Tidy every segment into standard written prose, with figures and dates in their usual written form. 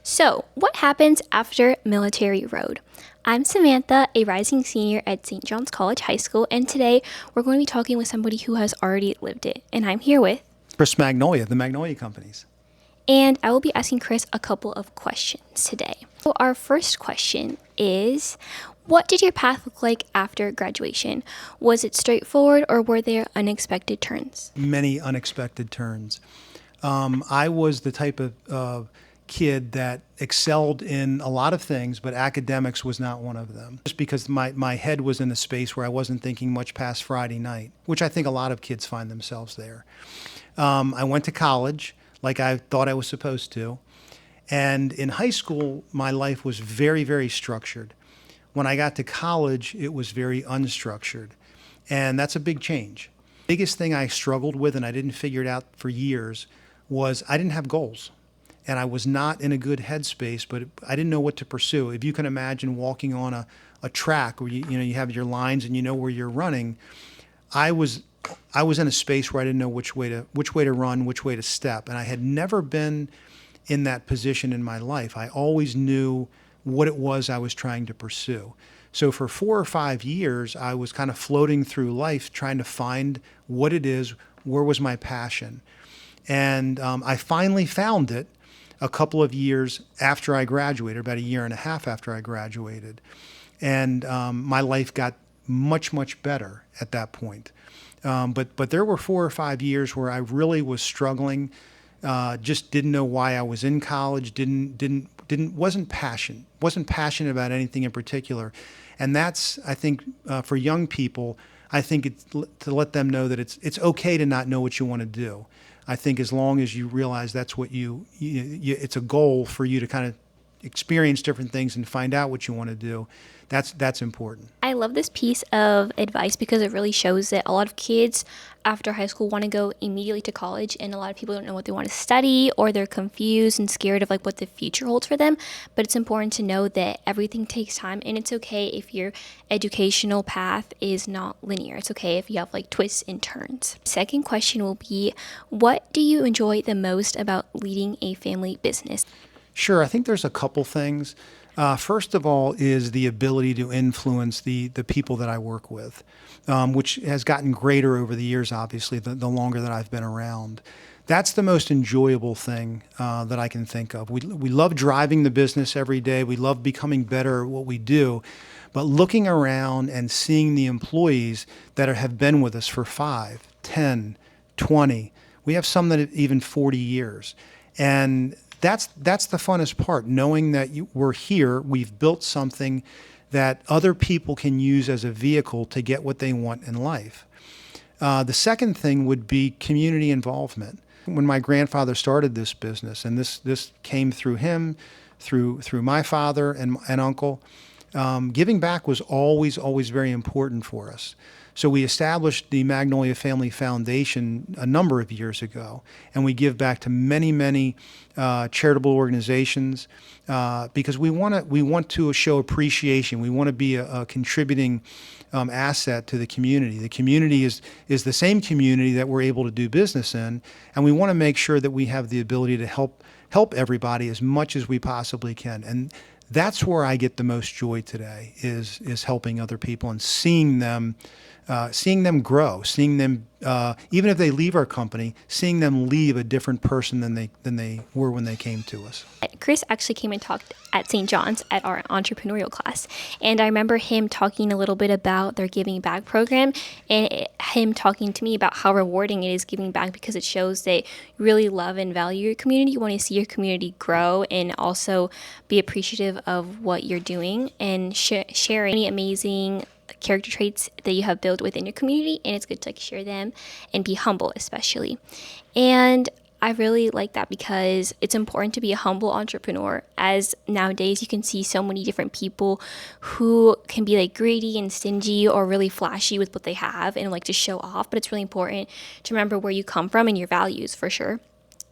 So, what happens after Military Road? I'm Samantha, a rising senior at St. John's College High School, and today we're going to be talking with somebody who has already lived it. And I'm here with, Chris Magnolia, the Magnolia Companies. and I will be asking Chris a couple of questions today. So, our first question is, what did your path look like after graduation? Was it straightforward or were there unexpected turns? Many unexpected turns. I was the type of kid that excelled in a lot of things, but academics was not one of them. Just because my head was in a space where I wasn't thinking much past Friday night, which I think a lot of kids find themselves there. I went to college like I thought I was supposed to. And in high school, my life was very, very structured. When I got to college, it was very unstructured. And that's a big change. Biggest thing I struggled with, and I didn't figure it out for years, was I didn't have goals. And I was not in a good headspace, but I didn't know what to pursue. If you can imagine walking on a track where you have your lines and you know where you're running, I was in a space where I didn't know which way to run, which way to step. And I had never been in that position in my life. I always knew what it was I was trying to pursue. So for 4 or 5 years, I was kind of floating through life trying to find what it is, where was my passion. And I finally found it a couple of years after I graduated, about a year and a half after I graduated. And my life got much, much better at that point. But there were 4 or 5 years where I really was struggling, just didn't know why I was in college, wasn't passionate about anything in particular. And that's, I think, for young people, I think it's to let them know that it's okay to not know what you want to do. I think as long as you realize that's what it's a goal for you to kind of experience different things and find out what you want to do. That's important. I love this piece of advice because it really shows that a lot of kids after high school want to go immediately to college, and a lot of people don't know what they want to study, or they're confused and scared of like what the future holds for them. But it's important to know that everything takes time, and it's okay if your educational path is not linear. It's okay if you have like twists and turns. Second question will be, what do you enjoy the most about leading a family business? Sure, I think there's a couple things. First of all is the ability to influence the people that I work with, which has gotten greater over the years, obviously, the longer that I've been around. That's the most enjoyable thing that I can think of. We love driving the business every day. We love becoming better at what we do. But looking around and seeing the employees that have been with us for 5, 10, 20, we have some that have even 40 years. And that's the funnest part, knowing that we're here, we've built something that other people can use as a vehicle to get what they want in life. The second thing would be community involvement. When my grandfather started this business, and this came through him, through my father and uncle, giving back was always very important for us. So we established the Magnolia Family Foundation a number of years ago, and we give back to many charitable organizations because we want to show appreciation. We want to be a contributing asset to the community. The community is the same community that we're able to do business in, and we want to make sure that we have the ability to help everybody as much as we possibly can. And that's where I get the most joy today is helping other people and seeing them grow, seeing them even if they leave our company, seeing them leave a different person than they were when they came to us. Chris actually came and talked at St. John's at our entrepreneurial class, and I remember him talking a little bit about their giving back program, and him talking to me about how rewarding it is giving back because it shows that you really love and value your community. You want to see your community grow and also be appreciative of what you're doing and sharing any amazing character traits that you have built within your community, and it's good to like share them and be humble, especially. And I really like that because it's important to be a humble entrepreneur, as nowadays you can see so many different people who can be like greedy and stingy or really flashy with what they have and like to show off, but it's really important to remember where you come from and your values for sure.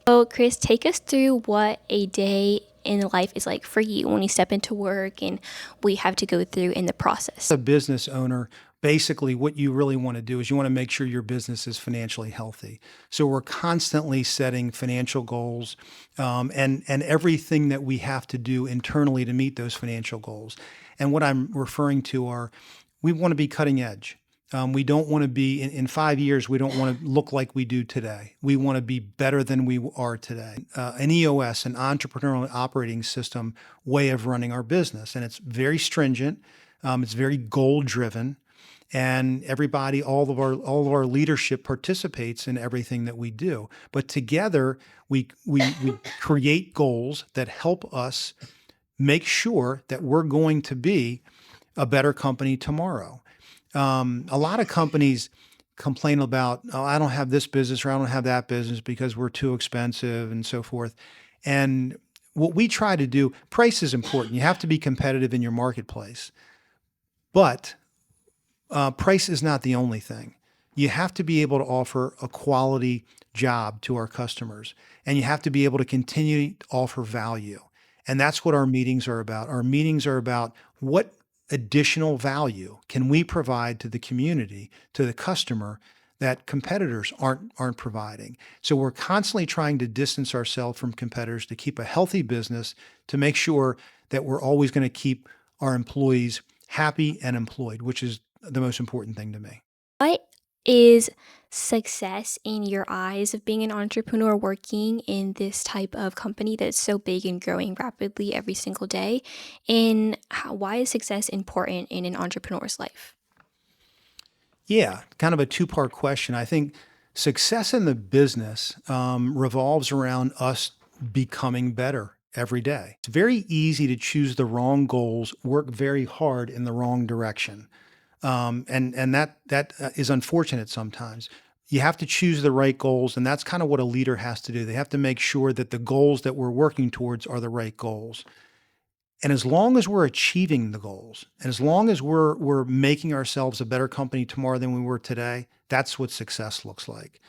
So Chris, take us through what a day in life is like for you when you step into work and what you have to go through in the process. As a business owner, basically what you really want to do is you want to make sure your business is financially healthy. So we're constantly setting financial goals, and everything that we have to do internally to meet those financial goals. And what I'm referring to are, we want to be cutting edge. We don't want to be, in 5 years, we don't want to look like we do today. We want to be better than we are today. An EOS, an entrepreneurial operating system way of running our business. And it's very stringent. It's very goal driven. And everybody, all of our leadership participates in everything that we do. But together, we create goals that help us make sure that we're going to be a better company tomorrow. A lot of companies complain about, oh, I don't have this business or I don't have that business because we're too expensive and so forth. And what we try to do, price is important. You have to be competitive in your marketplace. But price is not the only thing. You have to be able to offer a quality job to our customers, and you have to be able to continue to offer value. And that's what our meetings are about. Our meetings are about what additional value can we provide to the community, to the customer, that competitors aren't providing. So we're constantly trying to distance ourselves from competitors to keep a healthy business, to make sure that we're always going to keep our employees happy and employed, which is the most important thing to me. What is success in your eyes of being an entrepreneur working in this type of company that's so big and growing rapidly every single day? And why is success important in an entrepreneur's life? Yeah, kind of a two-part question. I think success in the business revolves around us becoming better every day. It's very easy to choose the wrong goals, work very hard in the wrong direction. And that is unfortunate sometimes. You have to choose the right goals, and that's kind of what a leader has to do. They have to make sure that the goals that we're working towards are the right goals. And as long as we're achieving the goals, and as long as we're making ourselves a better company tomorrow than we were today, that's what success looks like.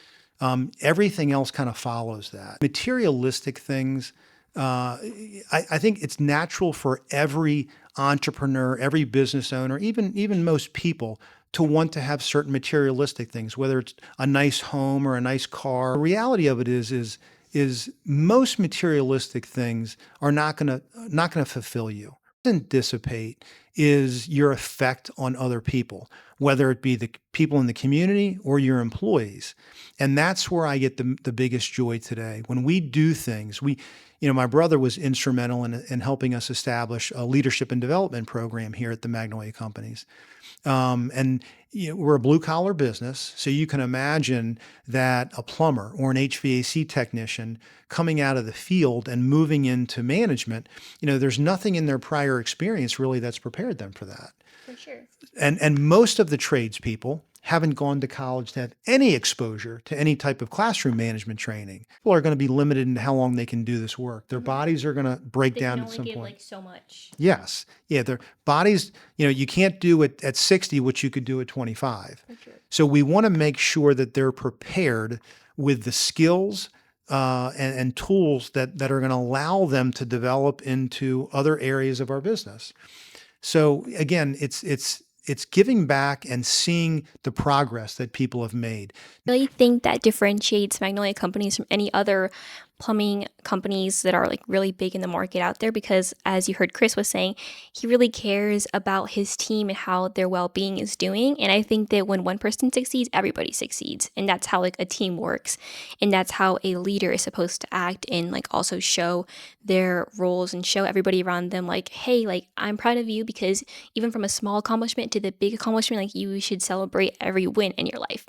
Everything else kind of follows that. Materialistic things, I think it's natural for every entrepreneur, every business owner, even most people, to want to have certain materialistic things, whether it's a nice home or a nice car. The reality of it is most materialistic things are not gonna fulfill you. What doesn't dissipate is your effect on other people, whether it be the people in the community or your employees. And that's where I get the biggest joy today. When we do things, my brother was instrumental in helping us establish a leadership and development program here at the Magnolia Companies. And we're a blue collar business, so you can imagine that a plumber or an HVAC technician coming out of the field and moving into management, there's nothing in their prior experience really that's prepared them for that. For sure. And most of the tradespeople haven't gone to college to have any exposure to any type of classroom management training. People are going to be limited in how long they can do this work. Their bodies are going to break They down can at only some give point. like so much. Yes. Yeah, their bodies, you can't do it at 60 what you could do at 25. For sure. So we want to make sure that they're prepared with the skills and tools that are going to allow them to develop into other areas of our business. So again, it's giving back and seeing the progress that people have made. I really think that differentiates Magnolia Companies from any other plumbing companies that are like really big in the market out there, because as you heard Chris was saying, he really cares about his team and how their well-being is doing. And I think that when one person succeeds, everybody succeeds. And that's how like a team works. And that's how a leader is supposed to act, and like also show their roles and show everybody around them like, hey, like I'm proud of you, because even from a small accomplishment to the big accomplishment, like you should celebrate every win in your life.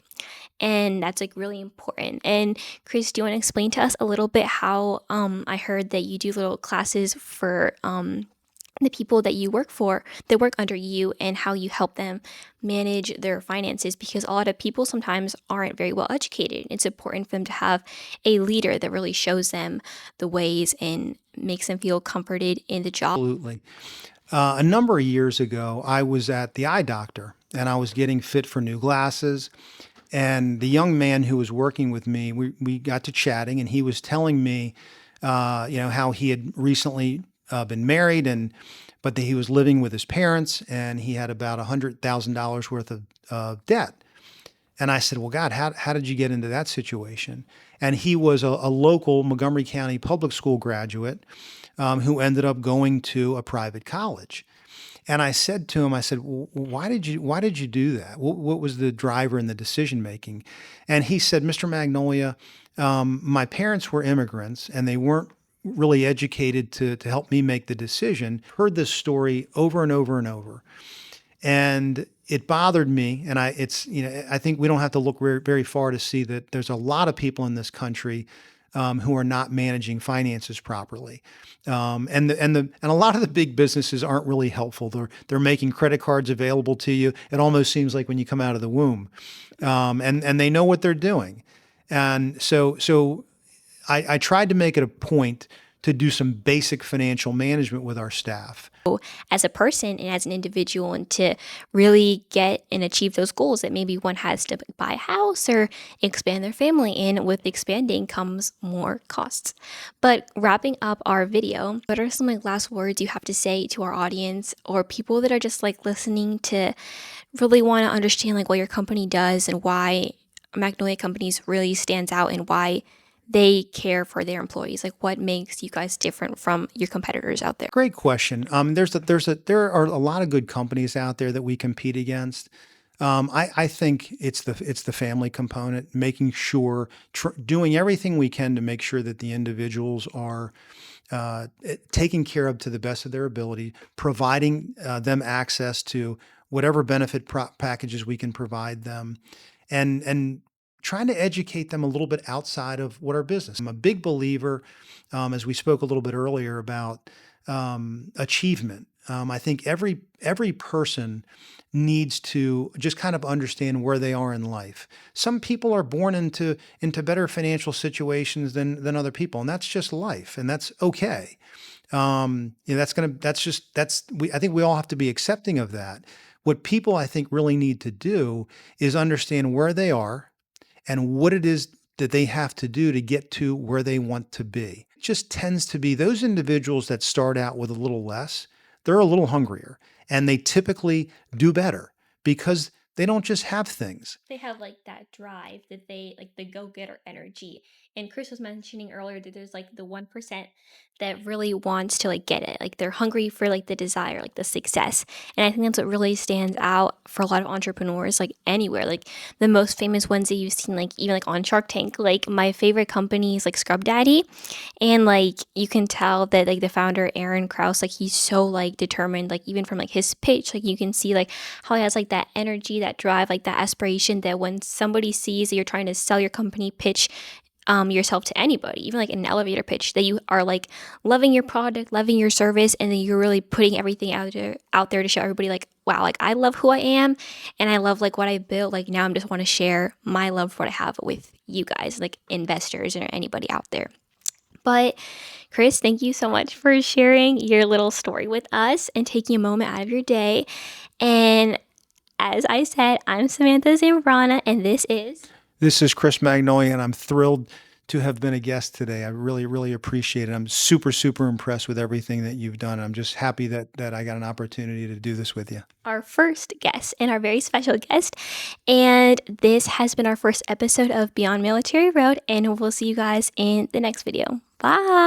And that's like really important. And Chris, do you want to explain to us a little bit how I heard that you do little classes for the people that you work for, that work under you, and how you help them manage their finances, because a lot of people sometimes aren't very well educated. It's important for them to have a leader that really shows them the ways and makes them feel comforted in the job. Absolutely. A number of years ago, I was at the eye doctor and I was getting fit for new glasses. And the young man who was working with me, we got to chatting, and he was telling me, how he had recently been married, but he was living with his parents and he had about $100,000 worth of debt. And I said, well, God, how did you get into that situation? And he was a local Montgomery County public school graduate who ended up going to a private college. And I said to him, I said, why did you do that? What was the driver in the decision making? And he said, Mr. Magnolia, my parents were immigrants and they weren't really educated to help me make the decision. Heard this story over and over and over. And it bothered me. And I think we don't have to look very, very far to see that there's a lot of people in this country who are not managing finances properly, and a lot of the big businesses aren't really helpful. They're making credit cards available to you. It almost seems like when you come out of the womb, and they know what they're doing, and so I tried to make it a point to do some basic financial management with our staff. As a person and as an individual, and to really get and achieve those goals that maybe one has to buy a house or expand their family, and with expanding comes more costs. But wrapping up our video, what are some last words you have to say to our audience or people that are just listening to really want to understand what your company does and why Magnolia Companies really stands out and why they care for their employees? What makes you guys different from your competitors out there? Great question. There are a lot of good companies out there that we compete against. I think it's the family component, making sure, doing everything we can to make sure that the individuals are taken care of to the best of their ability, providing them access to whatever benefit packages we can provide them, and trying to educate them a little bit outside of what our business. I'm a big believer, as we spoke a little bit earlier about achievement. I think every person needs to just kind of understand where they are in life. Some people are born into better financial situations than other people, and that's just life, and that's okay. I think we all have to be accepting of that. What people, I think, really need to do is understand where they are and what it is that they have to do to get to where they want to be. It just tends to be those individuals that start out with a little less, they're a little hungrier, and they typically do better because they don't just have things. They have that drive, that they the go-getter energy. And Chris was mentioning earlier that there's the 1% that really wants to get it. They're hungry for the desire, the success. And I think that's what really stands out for a lot of entrepreneurs, anywhere. The most famous ones that you've seen, even on Shark Tank. My favorite company is Scrub Daddy. And you can tell that the founder, Aaron Krause, he's so determined, even from his pitch, you can see how he has that energy, that drive, that aspiration, that when somebody sees that you're trying to sell your company, pitch yourself to anybody, even an elevator pitch, that you are loving your product, loving your service, and then you're really putting everything out there to show everybody wow, I love who I am and I love what I built. Now I'm just want to share my love for what I have with you guys, investors or anybody out there. But Chris, thank you so much for sharing your little story with us and taking a moment out of your day. And as I said, I'm Samantha Zambrana, and this is Chris Magnolia, and I'm thrilled to have been a guest today. I really, really appreciate it. I'm super, super impressed with everything that you've done. I'm just happy that I got an opportunity to do this with you. Our first guest and our very special guest. And this has been our first episode of Beyond Military Road, and we'll see you guys in the next video. Bye.